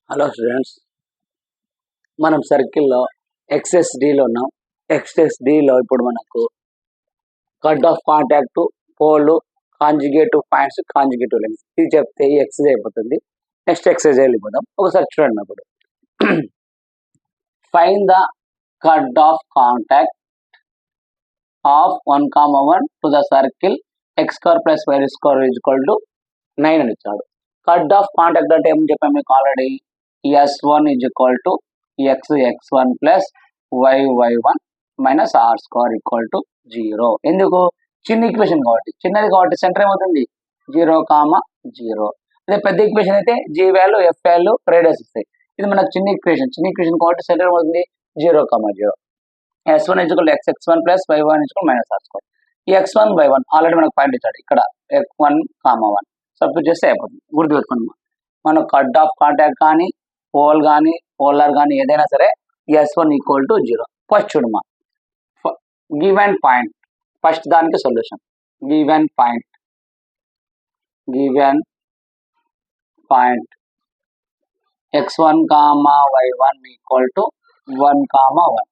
Hello students, మనం సర్కిల్లో ఎక్స్ఎస్డిలో ఉన్నాం. ఎక్స్ఎస్డిలో ఇప్పుడు మనకు cut off contact, pole, conjugative points, conjugative lens ఇది చెప్తే ఈ ఎక్సర్సైజ్ అయిపోతుంది. నెక్స్ట్ ఎక్సర్సైజ్ వెళ్ళిపోదాం. ఒకసారి చూడండి. అప్పుడు find the cut off contact of 1,1 to the circle x square plus y square is equal to 9 అని ఇచ్చాడు. కట్ ఆఫ్ కాంటాక్ట్ అంటే ఏమని చెప్పాము మీకు already. S1 is equal to x1 plus y1 minus r square equal to 0. ఎందుకు? చిన్న equation కాబట్టి, చిన్నది కాబట్టి సెంటర్ ఏమవుతుంది 0, 0. అదే పెద్ద ఈక్వేషన్ అయితే g value f value radius ఇస్తాయి. ఇది మనకు చిన్న ఈక్వేషన్ కాబట్టి సెంటర్ ఏమవుతుంది 0, 0. S1 is equal to x1 plus y1 is equal to minus r square. ఈ x1 y1 ఆల్రెడీ మనకు పాయింట్ ఇచ్చాడు. ఇక్కడ x1, 1 సబ్స్టిట్యూట్ చేస్తే అయిపోతుంది. గుర్తుపెట్టుకోండి, మనం కట్ ఆఫ్ కాంటాక్ట్ కానీ పోల్ కానీ పోలార్ కానీ ఏదైనా సరే S1 ఈక్వల్ టు 0. ఫస్ట్ చూడమా, గివెన్ పాయింట్, ఫస్ట్ దానికి solution. Given point x1, y1 equal to 1, 1.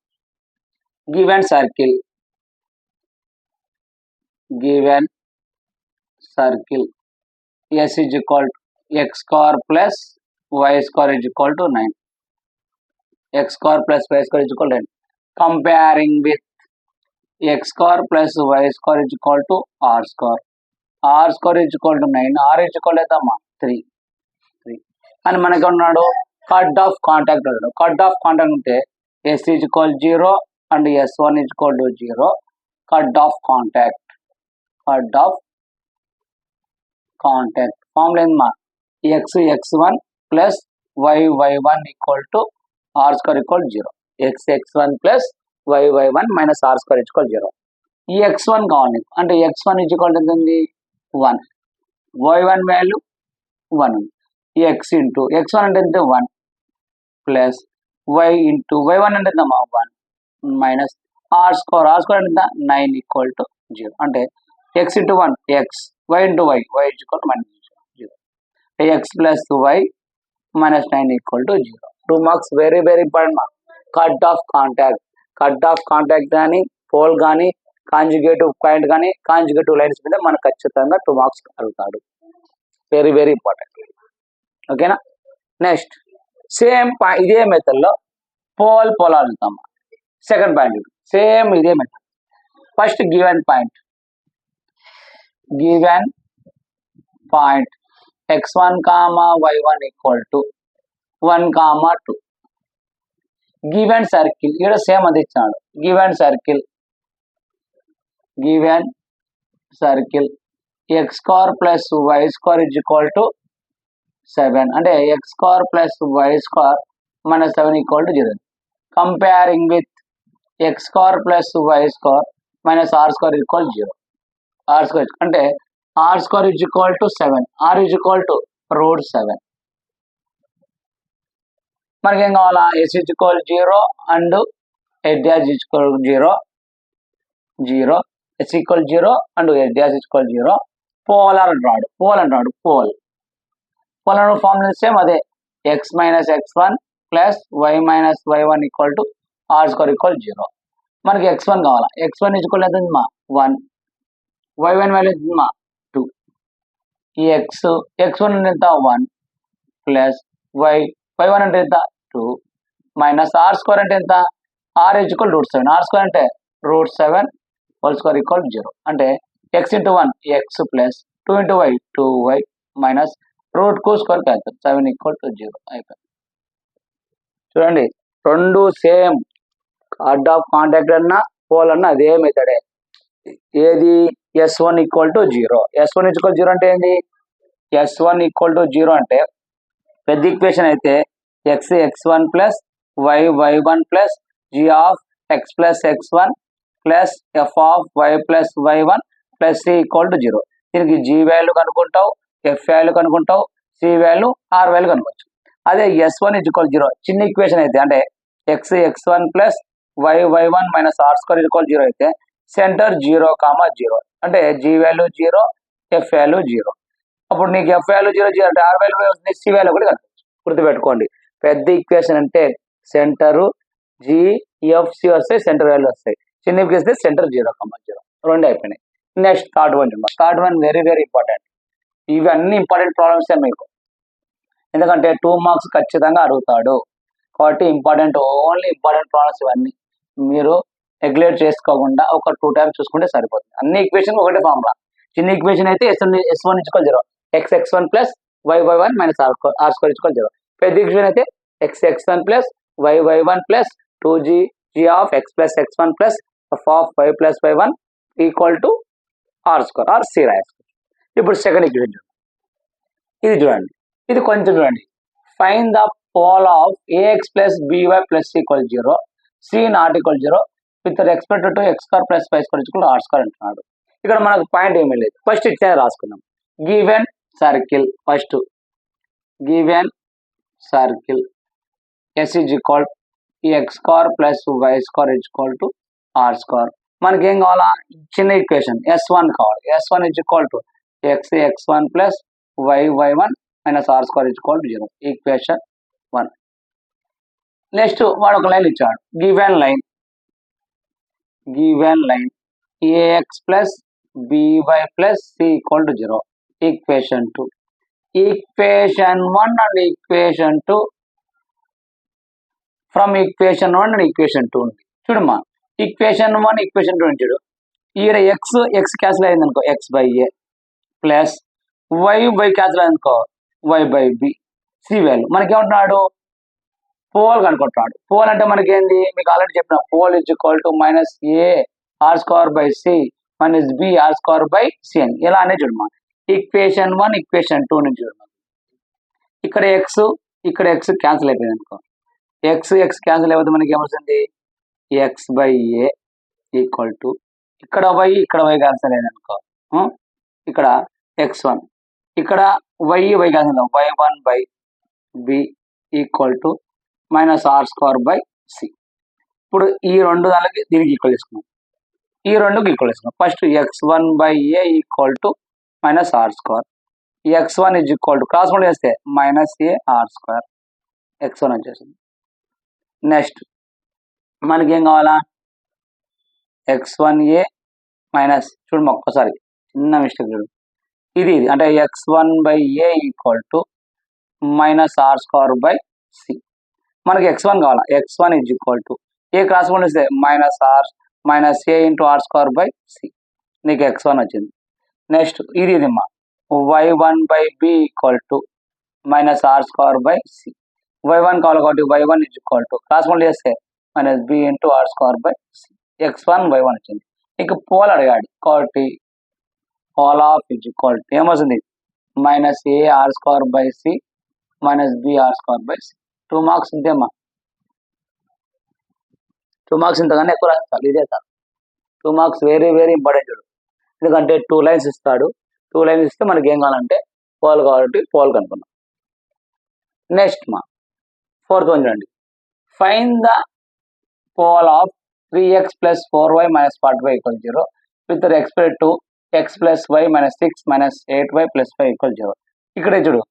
Given circle S is equal to x square plus y square is equal to 9. X square plus y square is equal to 9. Comparing with x square plus y square is equal to r square. R square is equal to 9. R is equal to 3. And మనకు ఉన్నాడు cut off contact అన్నాడు. Cut off contact ఉంటే S is equal 0 and S1 is equal to 0. Cut off contact formula ఏందమ్మా, x1 plus y1 equal to r square equal 0. x1 plus y1 minus r square equal 0. ఈ x1 కావాలి అంటే x1 equal ఎంత ఉంది 1, y1 value 1 ఉంది. ఈ x into x1 అంటే ఎంత 1 ప్లస్ y ఇంటూ y1 అంటే ఎంత 1 మైనస్ ఆర్ స్క్వేర్ అంటే ఎంత 9 ఈక్వల్ టు 0. అంటే x into 1 x, y into y is equal to minus 0. x plus y minus 9 equal to 0. 2 marks very important mark. Cut off contact కానీ pole కానీ conjugative point కానీ conjugative lines మీద మనకు ఖచ్చితంగా 2 marks అడుగుతాడు. Very important. ఓకేనా. Next same ఇదే మెథడ్లో పోల్ అడుగుతాం. సెకండ్ పాయింట్ సేమ్ ఇదే method. First given point x1, y1 equal to 1, 2. Given circle ఇక్కడ సేమ్ అది ఇచ్చాడు. Given circle x square plus y square is equal to 7. అంటే x square plus y square minus 7 equal to 0. Comparing with x square plus y square minus r square equal 0. r square అంటే r square is equal to 7, r is equal to √7. మనకి ఏం కావాలా, s is equal 0 and s dash is equal 0, s equal 0 and s dash is equal 0. Pole అంటాడు. Formula same అదే, x minus x1 plus y minus y1 equal to r square equal 0. మనకి x1 కావాలా, x1 is equal ఎంత 1, y1 value ఎంత 2. ఈ x1 అంటే ఎంత 1 plus y1 అంటే ఎంత 2 మైనస్ r స్క్వేర్ అంటే ఎంత, r is equal √7. r square అంటే √7 హోల్ స్క్వేర్ ఈక్వల్ 0. అంటే x into 1 x plus 2 into y 2y minus √2 square cancel 7 equal to 0 అయిపోయింది. చూడండి, రెండు సేమ్. కట్ ఆఫ్ కాంటాక్ట్ అన్నా పోల్ అన్నా అదే మెథడే. ఏది S1 equal to 0. S1 equal 0 అంటే ఏంది, S1 ఈక్వల్ టు 0 అంటే పెద్ద ఈక్వేషన్ అయితే x1 plus y1 plus g of x plus x1 plus f of y plus y1 plus c equal to 0. దీనికి g వాల్యూ కనుక్కుంటావు, f వాల్యూ కనుక్కుంటావు, c value, r value కనుక్కోవచ్చు. అదే S1 equal 0 చిన్న equation అయితే అంటే x1 plus y1 minus r square equal 0 అయితే centre 0, 0 అంటే g వాల్యూ 0, f వాల్యూ 0. అప్పుడు నీకు f వాల్యూ 0 అంటే r వాల్యూ c వాల్యూ కూడా కనుక్కోవచ్చు. గుర్తుపెట్టుకోండి. పెద్ద ఈక్వేషన్ అంటే సెంటరు జిఎఫ్సి వస్తాయి, సెంటర్ వాల్యూ వస్తాయి. చిన్న ఈక్వేషన్ సెంటర్ 0,0 రెండు అయిపోయినాయి. నెక్స్ట్ థర్డ్ వన్ చూద్దాం. Third one very very important. ఇవి అన్ని ఇంపార్టెంట్ ప్రాబ్లమ్సే మీకు, ఎందుకంటే 2 మార్క్స్ ఖచ్చితంగా అడుగుతాడు కాబట్టి ఇంపార్టెంట్, ఓన్లీ ఇంపార్టెంట్ ప్రాబ్లమ్స్ ఇవన్నీ. మీరు నెగ్లెక్ట్ చేసుకోకుండా ఒక 2 టైమ్స్ చూసుకుంటే సరిపోతుంది. అన్ని ఈక్వేషన్ ఒకటే ఫార్ములా. చిన్న ఈక్వేషన్ అయితే S1 = 0, x(x1) + y(y1) - r² = 0. పెద్ద ఈక్వేషన్ అయితే x(x1) + y(y1) + 2g(g(x + x1) + f(y + y1) = r² or c రాసుకోవచ్చు. ఇప్పుడు సెకండ్ ఈక్వేషన్ చూడండి. ఇది చూడండి, ఇది కొంచెం చూడండి. Find the pole of ax + by + c = 0, c not equal 0 with respect to x² + y² = r² అంటున్నాడు. ఇక్కడ మనకు పాయింట్ ఏమీ లేదు. ఫస్ట్ ఇట్లా రాసుకుందాం. Given circle, first given circle s is equal x² + y² = r². మనకి ఏం కావాలా? చిన్న ఈక్వేషన్ S1 కావాలి. S1 is equal to x(x1) + y(y1) - r² = 0. Equation 1. Next వాడు ఒక లైన్ ఇచ్చాడు. Given line ax + by + c = 0. Equation 2. Equation 1 and equation 2 from equation 1 and equation 2 ఉంది. చూడమ్మా, ఈక్వేషన్ 1 ఈక్వేషన్ 2 చూడు. ఈడ x క్యాన్సిల్ అయింది అనుకో, x/a ప్లస్ y క్యాన్సిల్ అయింది అనుకో, y/b. సి వాల్యూ మనకేమంటున్నాడు? పోల్ కనుక్కుంటున్నాడు. పోల్ అంటే మనకి ఏంది? మీకు ఆల్రెడీ చెప్పిన pole is equal to -a r²/c - b r²/c అని ఇలా అనే చూడమ్మా. ఈక్వేషన్ 1 ఈక్వేషన్ 2 నుంచి చూడమ్మా. ఇక్కడ x క్యాన్సిల్ అయిపోయింది అనుకో, x క్యాన్సిల్ అయిపోతే మనకి ఏమొస్తుంది? x/a = ఇక్కడ y క్యాన్సిల్ అయింది అనుకో, ఇక్కడ x1, ఇక్కడ y క్యాన్సిల్ y1/b = -r²/c. ఇప్పుడు ఈ రెండు దానికి దీనికి ఈక్వల్ చేసుకున్నాం, ఈ రెండుకి ఈక్వల్ చేసుకున్నాం. First x1/a = -r², x1 is equal to cross multiply చేస్తే -a r², x1 వచ్చేసింది. నెక్స్ట్ మనకి ఏం కావాలా? x1a మైనస్, చూడు ఒక్కసారి చిన్న మిస్టేక్ చూడు, ఇది అంటే x1/a = -r²/c. మనకి x1 కావాలా? x1 is equal to a cross multiply చేస్తే -a × r²/c. నీకు x1 వచ్చింది. నెక్స్ట్ ఇది అమ్మా, y1/b = -r²/c. y1 కావాలి కాబట్టి y1 is equal to cross multiply చేస్తే -b × r²/c. x1 y1 వచ్చింది. నీకు పోల్ అడిగాడు కాబట్టి pole of is equal to ఏమొస్తుంది? -a r²/c - b r²/c. 2 marks ఇంతేమ్మా. 2 marks ఇంతకన్నా ఎక్కువ రాస్తాను, ఇదే sir 2 marks very very important. ఎందుకంటే 2 లైన్స్ ఇస్తాడు. 2 లైన్స్ ఇస్తే మనకి ఏం కావాలంటే పోల్ కాబట్టి పోల్ కనుక్కున్నాం. నెక్స్ట్ మా ఫోర్త్ వన్ చూడండి. Find the pole of 3x + 4y - 45 = 0 with respect to x + y - 6 - 8y + 5 = 0. ఇక్కడ చూడు,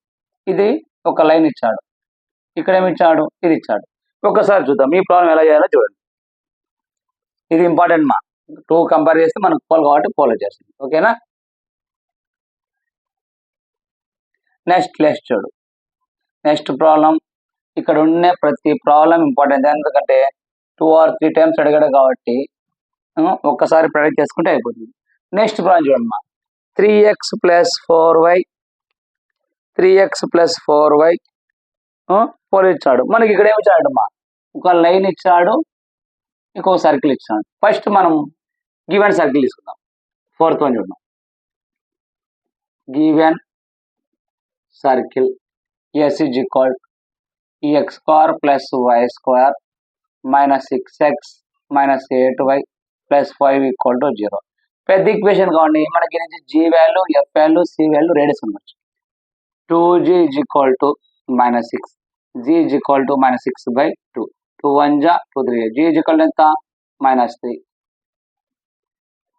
ఇది ఒక లైన్ ఇచ్చాడు, ఇక్కడ ఏమి ఇచ్చాడు? ఇది ఇచ్చాడు. ఒక్కసారి చూద్దాం ఈ ప్రాబ్లం ఎలా చేయాలో చూడండి. ఇది ఇంపార్టెంట్ మా. 2 కంపేర్ చేస్తే మనకు పోల్ కాబట్టి పోల్ వచ్చేస్తుంది. ఓకేనా? నెక్స్ట్ చూడు, నెక్స్ట్ ప్రాబ్లం. ఇక్కడ ఉన్న ప్రతి ప్రాబ్లం ఇంపార్టెంట్, ఎందుకంటే 2 or 3 టైమ్స్ అడిగాడు కాబట్టి ఒక్కసారి ప్రెడిక్ట్ చేసుకుంటే అయిపోతుంది. నెక్స్ట్ ప్రాబ్లం చూడమ్మా. 3x + 4y పోల్ ఇచ్చాడు. మనకి ఇక్కడ ఏమి ఇచ్చాడమ్మా? ఒక లైన్ ఇచ్చాడు, ఇంకొక సర్కిల్ ఇచ్చాడు. ఫస్ట్ మనం గివెన్ సర్కిల్ తీసుకుందాం. ఫోర్త్ వన్ చూద్దాం. Given circle s is equal to x² + y² - 6x - 8y + 5 = 0. పెద్ద ఈక్వేషన్ కావండి. మనకి g value, f value, c value radius ఉండొచ్చు. 2g is equal to -6, g is equal to -6/2, 2 1 = 2 3, g is equal to ఎంత? -3.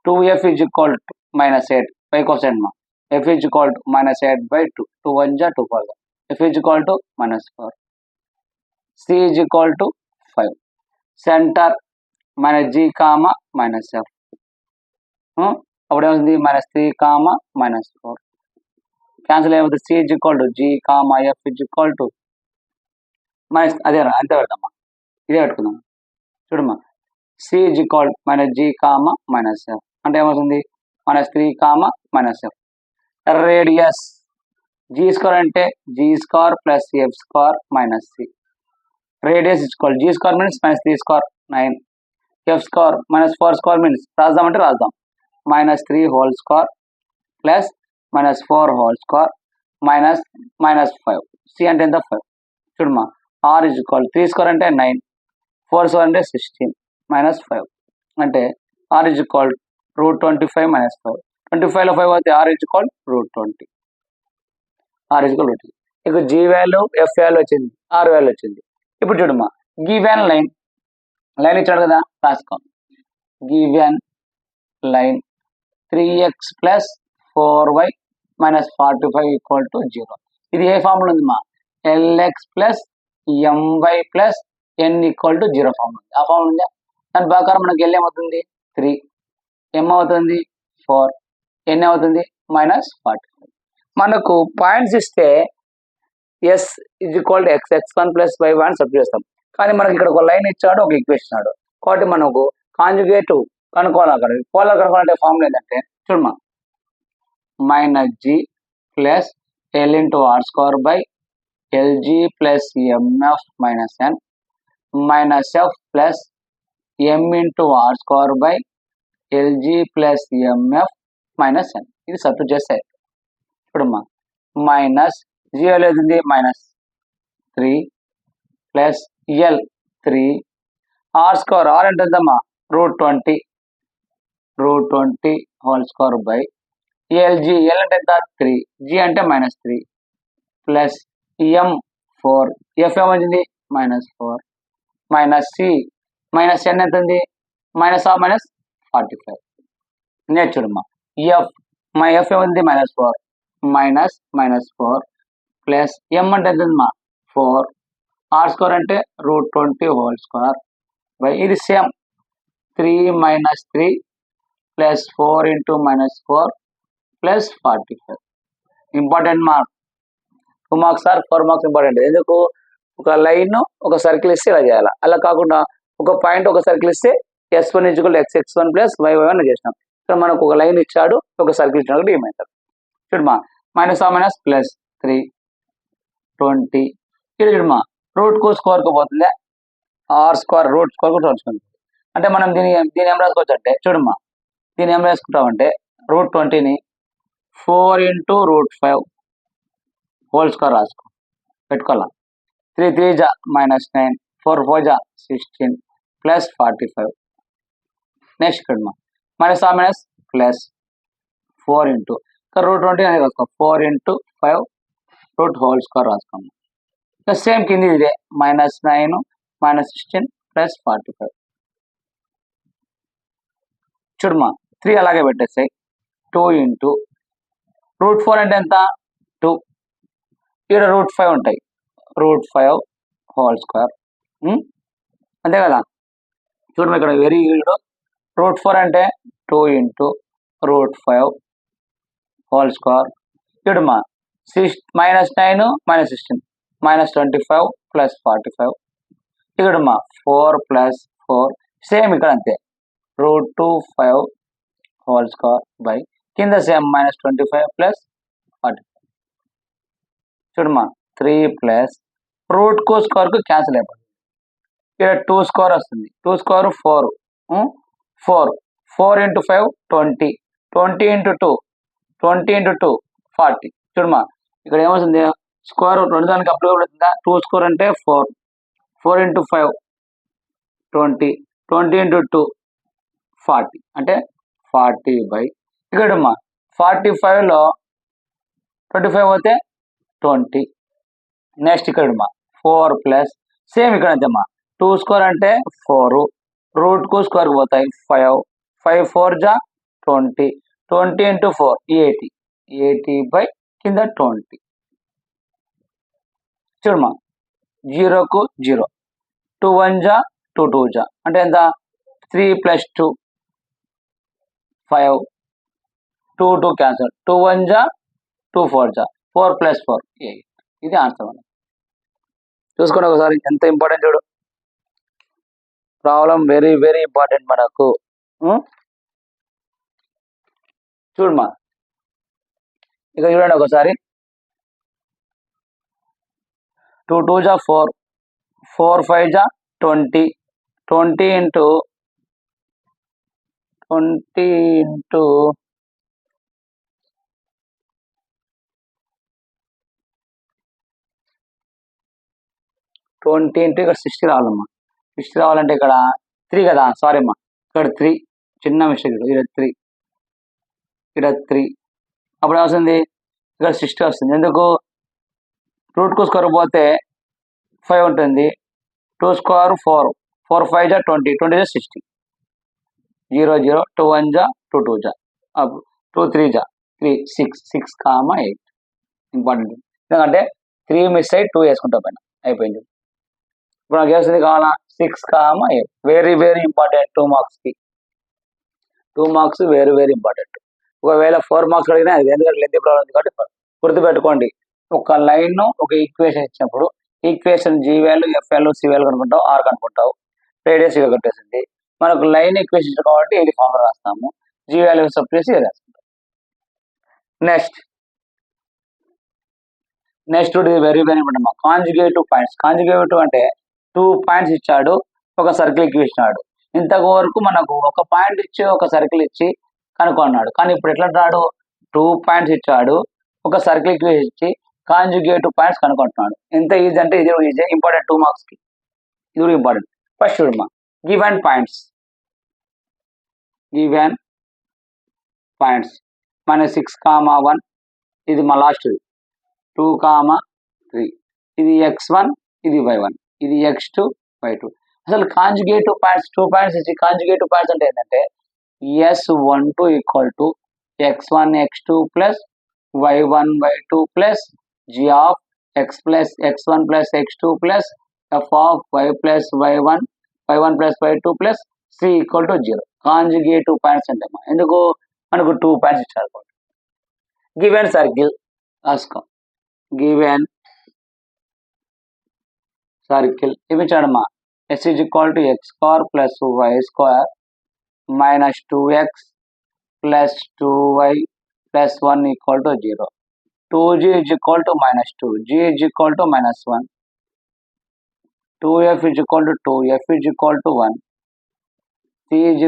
2f is equal to -8, పైకి వస్తాయి అమ్మా. f is equal to -8/2, 2 1 = 2 4, f is equal to -4. C is equal to 5. Centre minus G comma minus F, అప్పుడు ఏమవుతుంది -3 comma -4 cancel ఏమవుతుంది, C is equal to G comma F is equal to minus, అదే అంతే పెడతామా, ఇదే పెట్టుకుందాం చూడమ్మా. C is equal -G comma -F అంటే ఏమవుతుంది -3 comma -F. Radius G square అంటే G square plus F square minus C. Radius equal G square means -3 square 9, F square -4 square means రాద్దామంటే రాద్దాం -3 whole square plus -4 whole square -5. C అంటే ఎంత 5 చూడమ్మా. Are is equal 3 square అంటే 9, 4 square అంటే 16 -5 అంటే are is equal √25 -5. 25లో 5 అయితే r is equal √20. R is equal √20. ఇక జీ వాల్యూ ఎఫ్ వాల్యూ వచ్చింది, ఆర్ వాల్యూ వచ్చింది. ఇప్పుడు చూడమ్మా, గివెన్ లైన్ ఇచ్చాడు కదా రాసుకో. Given line 3x plus 4y minus 45 equal to 0. ఇది ఏ ఫార్ములా ఉంది మా, l x plus m y plus n equal to 0 formula ఉంది. ఆ ఫార్ములా ఉందా, దాని ప్రకారం మనకి ఎల్ ఏమవుతుంది 3, ఎం అవుతుంది 4, ఎన్ అవుతుంది -45. మనకు పాయింట్స్ ఇస్తే s is equal to x, x1 plus y1 substitute చేస్తాం. కానీ మనకి ఇక్కడ ఒక లైన్ ఇచ్చాడు, ఒక ఈక్వేషన్ ఇచ్చాడు, కాబట్టి మనకు కాంజుగేట్ కనుక్కోవాలి. అక్కడ పోలార్ కనుక్కోవాలంటే ఫార్ములా ఏంటంటే చూడమ్మా, -g plus L into R square by LG plus MF minus N minus F plus M into R square by LG plus MF minus N. ఇది సబ్స్టిట్యూట్ చేస్తే చూడమ్మా, మైనస్ జీ అవుతుంది -3 plus L 3 R square, R అంటే ఎంతమ్మా √20 whole square by LG, L అంటే ఎంత 3, G అంటే -3 plus ఎం 4, F ఏమవుతుంది -4 మైనస్ సి మైనస్ ఎన్ ఎంత ఉంది -45. నెక్స్ట్ చూడమ్మా, ఎఫ్ ఏముంది -4 -4 ప్లస్ ఎం అంటే ఎంత ఉందమ్మా 4, ఆర్ స్క్వేర్ అంటే √20 హోల్ స్క్వేర్ బై ఇది same 3 -3 plus 4 into -4 plus 45. Important mark 2 marks or 4 marks important. ఎందుకు, ఒక లైన్ ఒక సర్కిల్ ఇస్తే ఇలా చేయాలి, అలా కాకుండా ఒక పాయింట్ ఒక సర్కిల్ ఇస్తే s1 = x1 ప్లస్ y1 చేసినాం. ఇక్కడ మనకు ఒక లైన్ ఇచ్చాడు, ఒక సర్కిల్ ఇచ్చాడు, ఏమవుతారు చూడమ్మా, -ప్లస్ 3 20. ఇక్కడ చూడమ్మా, రూట్ కు స్క్వేర్ కు పోతుందా, ఆర్ స్క్వేర్ రూట్ స్క్వేర్ కూడా వస్తుంది. అంటే మనం దీని ఏం రాసుకోవచ్చు అంటే చూడమ్మా, దీన్ని ఏం రాసుకుంటామంటే √20ని 4 ఇంటూ √5 హోల్ స్క్వేర్ రాసుకో పెట్టుకోవాలా. 3 3 జా -9, 4 4 జా 16 ప్లస్ 45. నెక్స్ట్ చూడమ్మా, మైనస్ ప్లస్ 4 ఇంటూ ఇక్కడ √20 అనేది రాసుకో 4 ఇంటూ 5 రూట్ హోల్ స్క్వేర్ రాసుకోండి. ఇంకా సేమ్ కింది ఇదే -9 -16 ప్లస్ 45. చూడమ్మా 3 అలాగే పెట్టేస్తాయి 2 ఇంటూ √4 అంటే ఎంత 2, ఇక్కడ √5 ఉంటాయి √5 హోల్ స్క్వేర్ అంతే కదా. చూడమ్మా ఇక్కడ వెరీ √4 అంటే 2 ఇంటూ √5 హోల్ స్క్వేర్. చూడమ్మా -9 -16 -25 ప్లస్ 45. ఇక్కడమ్మా 4 ప్లస్ 4 సేమ్ ఇక్కడ అంతే √25 హోల్ స్క్వేర్ బై కింద సేమ్ -25 ప్లస్ 45. చూడమ్మా 3 ప్లస్ రూట్ కు స్క్వేర్ కు క్యాన్సిల్ అయిపోతుంది. ఇక్కడ 2 స్క్వేర్ వస్తుంది, 2 స్క్వేర్ 4 4 ఇంటూ 5 20 20 ఇంటూ 2 20 ఇంటూ 2 40. చూడమ్మా ఇక్కడ ఏమవుతుంది స్క్వేర్ రెండు దానికి అప్లై అవుతుందా, 2 స్క్వేర్ అంటే 4 4 ఇంటూ 5 20 20 ఇంటూ 2 40 అంటే 40 బై ఇక్కడమ్మా 45లో 25 పోతే 20. నెక్స్ట్ ఇక్కడమ్మా 4 ప్లస్ సేమ్ ఇక్కడ అంతేమ్మా 2 స్క్వేర్ అంటే 4 రూట్ కు స్క్వేర్ పోతాయి 5 5 4 జా 20 20 ఇంటూ 4 80 బై కింద 20. చూడమ్మా జీరోకు జీరో, 2 1 జా 2 2 జా అంటే ఎంత 3 + 2 5, 2 2 క్యాన్సల్, 2 1 జా 2 4 జా 4 + 4 8. ఇది ఆన్సర్ మనకి. చూసుకోండి ఒకసారి ఎంత ఇంపార్టెంట్ చూడు, ప్రాబ్లం వెరీ వెరీ ఇంపార్టెంట్ మనకు. చూడమ్మా ఇక చూడండి ఒకసారి, 2 2 జా 4, 4 5 జా 20, 20 ఇంటూ 20 ఇంటూ 20 ఇంటూ ఇక్కడ 60 రావాలమ్మా. 60 రావాలంటే ఇక్కడ 3 కదా, సారీ అమ్మా ఇక్కడ 3, చిన్న మిస్టేక్, ఇక్కడ 3, ఇక్కడ 3, అప్పుడు వస్తుంది ఇక్కడ 60 వస్తుంది. ఎందుకు, రూట్కు స్క్వేర్ పోతే 5 ఉంటుంది, 2 స్క్వేర్ 4, 4 5 జా 20, 20 జా 60, 0 0, 2 1 జా 2 2 జా, 2 3 జా 3, 6 6, 8. ఇంపార్టెంట్, ఎందుకంటే 3 మిస్ అయ్యి 2 వేసుకుంటా పైన, అయిపోయింది. ఇప్పుడు నాకు వేస్తుంది కావాలా 6, 8, వెరీ వెరీ ఇంపార్టెంట్. 2 మార్క్స్కి 2 మార్క్స్ వెరీ వెరీ ఇంపార్టెంట్. ఒకవేళ 4 మార్క్స్ అడిగినా అది ఎందుకంటే లెంత్ ప్రాబ్లం ఉంది కాబట్టి గుర్తుపెట్టుకోండి. ఒక లైన్ ఒక ఈక్వేషన్ ఇచ్చినప్పుడు equation G value, F value, C value కనుక్కుంటావు, ఆర్ కనుక్కుంటావు, రేడియస్ ఇవి కట్టేసింది. మనకు లైన్ ఈక్వేషన్ కాబట్టి ఇది ఫార్ములా రాస్తాము, జీ వాల్యూ సబ్ చేసి ఇది రాసుకుంటాం. నెక్స్ట్ ఇది very very important. Conjugative points. Conjugative అంటే 2 పాయింట్స్ ఇచ్చాడు, ఒక సర్కిల్ ఇచ్చినాడు. ఇంతవరకు మనకు ఒక పాయింట్ ఇచ్చి ఒక సర్కిల్ ఇచ్చి కనుక్కున్నాడు. కానీ ఇప్పుడు ఎట్లా అంటాడు, 2 పాయింట్స్ ఇచ్చాడు, ఒక సర్కిల్ ఇచ్చి కాంజుగేటివ్ పాయింట్స్ కనుక్కుంటున్నాడు. ఎంత ఈజీ అంటే ఇది ఈజీ, ఇంపార్టెంట్ 2 మార్క్స్కి, ఇది కూడా ఇంపార్టెంట్. ఫస్ట్ చూడమ్మా, గివెన్ పాయింట్స్ -6, 1, ఇది మా లాస్ట్, 2, 3, ఇది x1, ఇది y1, ఇది x2, y2. అసలు కాంజుగేటివ్ పాయింట్స్ 2 పాయింట్స్ ఇచ్చి కాంజుగేటివ్ పాయింట్స్ అంటే ఏంటంటే S12 = x1 x2 plus y1 y2 plus g of x plus x1 plus x2 plus f of y plus y1 y1 plus y2 plus c = 0. Conjugative points అంటే ఎందుకు, మనకు 2 points ఇచ్చారు. Given circle రాసుకో, given circle ఇచ్చాడమ్మా, s = x² plus y² minus 2x plus 2y plus 1 = 0. 2g = -2, g = -1, 2f = 2, f = 1, c =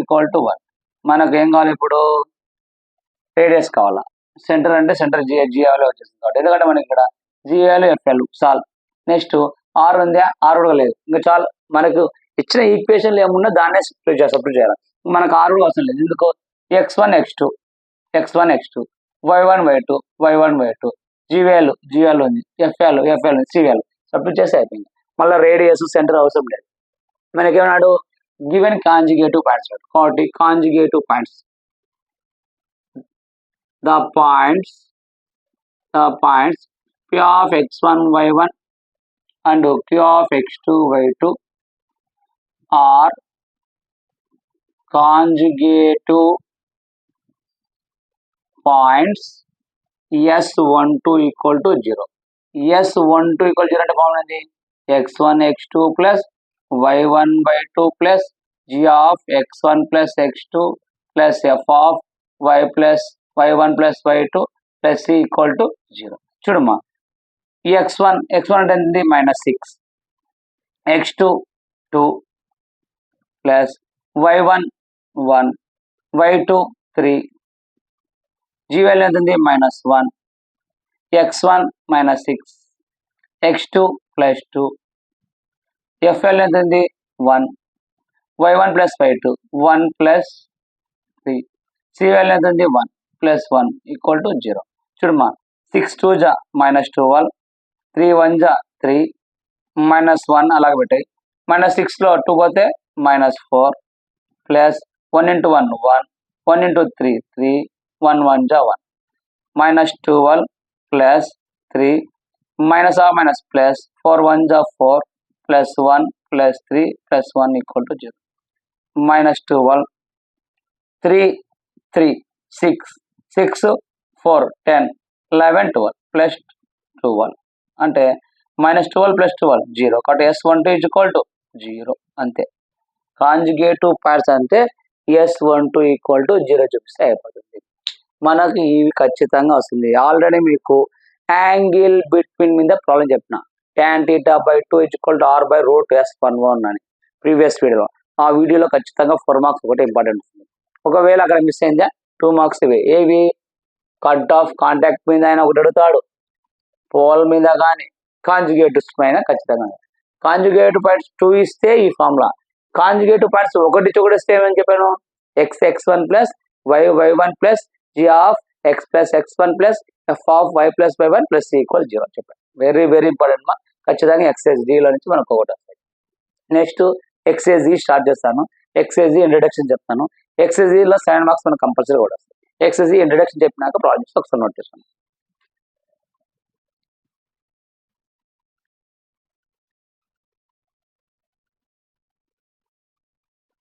1. మనకు ఏం కావాలి ఇప్పుడు, రేడియస్ కావాలా. సెంటర్ అంటే సెంటర్ జీ వాల్యూ వచ్చేస్తుంది కాబట్టి, ఎందుకంటే మనకి ఇక్కడ జీ వాల్యూ ఎఫ్ వాల్యూ చాలు. నెక్స్ట్ ఆర్ ఉందా, ఆర్ కూడా లేదు, ఇంకా చాలు. మనకు ఇచ్చిన ఈక్వేషన్లు ఏమున్నా దాన్నే సబ్స్టిట్యూట్ చేయాలి. మనకు ఆర్ కూడా అవసరం లేదు, ఎందుకు x1 x2 y1 y2 y1 y2, g value ఉంది, ఎఫ్ వాల్యూ ఉంది, సి వాల్యూ సబ్స్టిట్యూట్ చేస్తే అయిపోయింది. మళ్ళీ రేడియస్ సెంటర్ అవసరం లేదు. మనకి ఏమన్నాడు, గివెన్ కాంజుగేటివ్ పాయింట్స్ కాబట్టి conjugative points, the points p of x1 y1 and q of x2 y2 are conjugative points S12 = 0. S12 = 0 అంటే ఫార్ములా ఏంది, x1 x2 plus y1 y2 plus g of x1 plus x2 plus f of y plus y1 plus y2 plus c = 0. చూడమ్మా, ఈ x1 అంటే ఏంటి, -6, x2 2 plus y1 1, y2 3, g value ఎంత ఉంది, -1, x1 -6, x2 +2, f value ఎంత ఉంది 1, y1 + y2 1 + 3, c value ఎంత ఉంది 1 + 1 = 0. చూడమ్మా, 6 2 జా -12, 3 1 జా 3, -1 అలాగే పెట్టాయి, -6లో 2 పోతే -4 ప్లస్ 1 × 1 1, 1 × 3 3, 1 1 జా 1, -12 plus 3 minus or minus plus 4 1s are 4 plus 1 plus 3 plus 1 equal to 0. Minus 12 3 3 6 6 4 10 11 12 plus 12 అంటే minus 12 plus 12 0 కాబట్టి S12 is equal to 0 అంతే. కాంజుగేటివ్ పార్ట్స్ అంటే S12 ఈక్వల్ టు 0 చూపిస్తే అయిపోతుంది. మనకి ఇవి ఖచ్చితంగా వస్తుంది. ఆల్రెడీ మీకు యాంగిల్ బిట్వీన్ మీద ప్రాబ్లం చెప్పిన tan θ/2 r by root S11 అని ప్రీవియస్ వీడియోలో. ఆ వీడియోలో ఖచ్చితంగా 4 మార్క్స్ ఒకటి ఇంపార్టెంట్ ఉంది. ఒకవేళ అక్కడ మిస్ అయిందా 2 మార్క్స్ ఇవి ఏవి కట్ ఆఫ్ కాంటాక్ట్ మీద అయినా ఒకటి అడుగుతాడు, పోల్ మీద కానీ కాంజుగేటివ్స్ పైన ఖచ్చితంగా. కాంజుగేటివ్ పాయింట్స్ 2 ఇస్తే ఈ ఫార్ములా, కాంజుగేటివ్ పాయింట్స్ ఒకటి ఇస్తే ఏమని చెప్పాను x1 plus y1 plus g of x plus x1 plus f of y plus y1 plus equal 0 చెప్పాను. వెరీ వెరీ ఇంపార్టెంట్ మా, ఖచ్చితంగా ఎక్సైజ్ డిలో నుంచి మనకు ఒకటి వస్తాయి. నెక్స్ట్ ఎక్సైజ్ స్టార్ట్ చేస్తాను. ఎక్సైజ్ ఇంట్రడక్షన్ చెప్తాను. ఎక్సైజ్ లో 7 మార్క్స్ మనకు కంపల్సరీ కూడా వస్తాయి. ఎక్సైజ్ ఇంట్రడక్షన్ చెప్పినాక ప్రాజెక్ట్స్ ఒకసారి నోట్ చేస్తాను.